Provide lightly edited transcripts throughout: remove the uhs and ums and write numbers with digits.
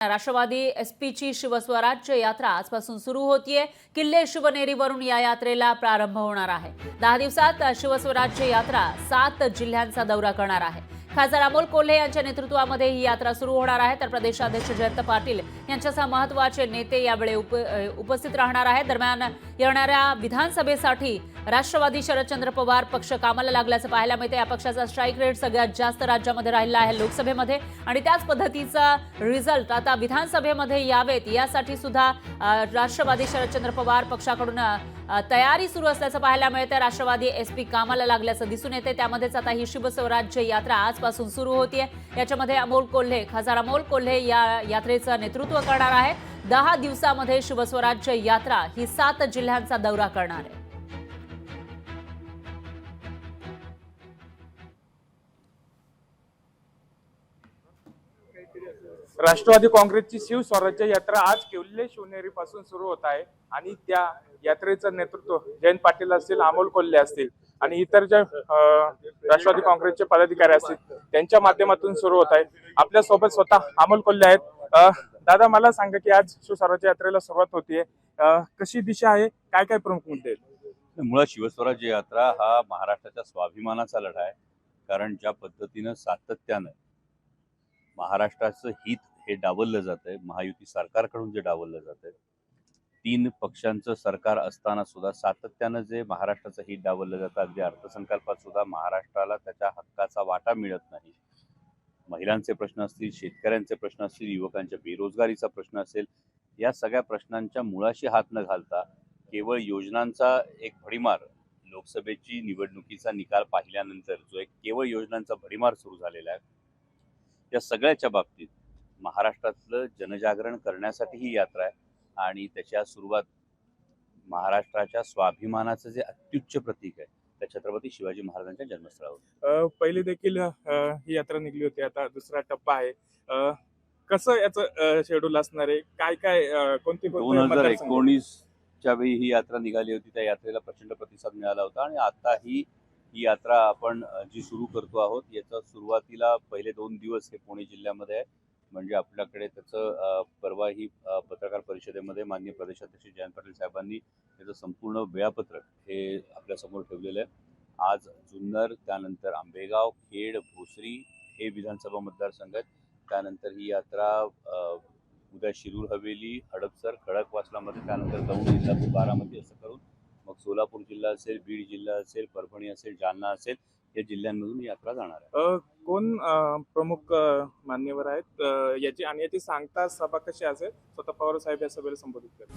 राष्ट्रवादी एसपीची शिवस्वराज्य यात्रा आजपासून सुरू होतीये। किल्ले शिवनेरीवरून या यात्रेला प्रारंभ होणार आहे। 10 दिवसात शिवस्वराज्य यात्रा 7 जिल्ह्यांचा दौरा करणार आहे। खासदार अमोल कोल्हे यांच्या नेतृत्वामध्ये ही यात्रा सुरू होणार आहे, तर प्रदेशाध्यक्ष जयंत पाटील यांच्यासह महत्त्वाचे नेते यावेळी उपस्थित राहणार आहेत। दरम्यान येणाऱ्या विधानसभेसाठी राष्ट्रवादी शरदचंद्र पवार पक्ष कामाला लागल्याचं पाहायला मिळते। या पक्षाचा स्ट्राईक रेट सगळ्यात जास्त राज्यामध्ये राहिला आहे लोकसभेमध्ये, आणि त्याच पद्धतीचा रिझल्ट आता विधानसभेमध्ये यावेत यासाठी सुद्धा राष्ट्रवादी शरदचंद्र पवार पक्षाकडून तयारी सुरू असल्याचं पाहायला मिळते। राष्ट्रवादी एसपी कामाला लागल्याचं दिसून येते। त्यामध्येच आता ही शिवस्वराज्य यात्रा आजपासून सुरू होतीये। याच्यामध्ये खासदार अमोल कोल्हे या यात्रेचं नेतृत्व करणार आहे। 10 दिवसामध्ये शिवस्वराज्य यात्रा ही 7 जिल्ह्यांचा दौरा करणार आहे। राष्ट्रवादी काँग्रेसची शिवस्वराज्य यात्रा आज किल्ले शिवनेरी पासून सुरू होत आहे आणि त्या यात्रेचं नेतृत्व जयंत पाटील असतील, अमोल कोल्हे असतील आणि इतर जे राष्ट्रवादी काँग्रेसचे पदाधिकारी असतील त्यांच्या माध्यमातून सुरू होत आहे। आपल्या सोबत स्वतः अमोल कोल्हे आहेत। दादा, मला सांगा की आज शिवस्वराज्य यात्रेला सुरुवात होतीये, कशी दिशा आहे, काय काय प्रमुख मुद्दे आहेत? मुळात शिवस्वराज्य यात्रा हा महाराष्ट्राच्या स्वाभिमानाचा लढा आहे। कारण ज्या पद्धतीनं सातत्यानं महाराष्ट्राचं हित हे डावललं जात आहे, महायुती सरकारकडून जे डावललं जात आहे, 3 पक्षांचं सरकार असताना सुद्धा सातत्यानं जे महाराष्ट्राचं हित डावललं जातं, अगदी अर्थसंकल्पात सुद्धा महाराष्ट्राला त्याच्या हक्काचा वाटा मिळत नाही। महिलांचे प्रश्न असतील, शेतकऱ्यांचे प्रश्न असतील, युवकांच्या बेरोजगारीचा प्रश्न असेल, या सगळ्या प्रश्नांच्या मुळाशी हात न घालता केवळ योजनांचा एक भडीमार, लोकसभेची निवडणुकीचा निकाल पाहिल्यानंतर जो एक केवळ योजनांचा भडीमार सुरू झालेला आहे, या सगळ्याच्या बाबतीत महाराष्ट्रातलं जनजागरण करण्यासाठी ही यात्रा आहे आणि त्याच्या सुरुवात महाराष्ट्राच्या स्वाभिमानाचं जे अत्युच्च प्रतीक आहे त्या छत्रपती शिवाजी महाराजांच्या जन्मस्थळावर पहिली देखील ही यात्रा निघली होती, आता दुसरा टप्पा आहे। कसं याचं शेड्यूल असणार आहे, काय काय कोणती 2019च्या वेळी ही यात्रा निघाली होती, त्या यात्रेला प्रचंड प्रतिसाद मिळाला होता आणि आता ही यात्रा आपण जी सुरू करतो आहोत, याचा सुरुवातीला पहिले 2 दिवस हे पुणे जिल्ह्यामध्ये आहे। म्हणजे आपल्याकडे त्याचं परवा ही पत्रकार परिषदेमध्ये माननीय प्रदेशाध्यक्ष जयंत पाटील साहेबांनी त्याचं संपूर्ण वेळापत्रक हे आपल्यासमोर ठेवलेलं आहे। आज जुन्नर, त्यानंतर आंबेगाव, खेड, भोसरी हे विधानसभा मतदारसंघ आहेत। त्यानंतर ही यात्रा उद्या शिरूर हवेली, हडपसर, खडकवासलामध्ये, त्यानंतर दौंड, इंदापूर, बारामती असं करून मग सोलापूर जिल्हा असेल, बीड जिल्हा असेल, परभणी असेल, जालना असेल, या जिल्ह्यांमधून यात्रा जाणार आहे। कोण प्रमुख मान्यवर आहेत याची आणि याची सांगता सभा कशी असेल, स्वतः पवार साहेब या सभेला संबोधित करतात।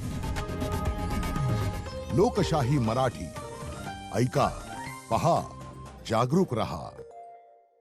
लोकशाही मराठी ऐका, पहा, जागरूक रहा।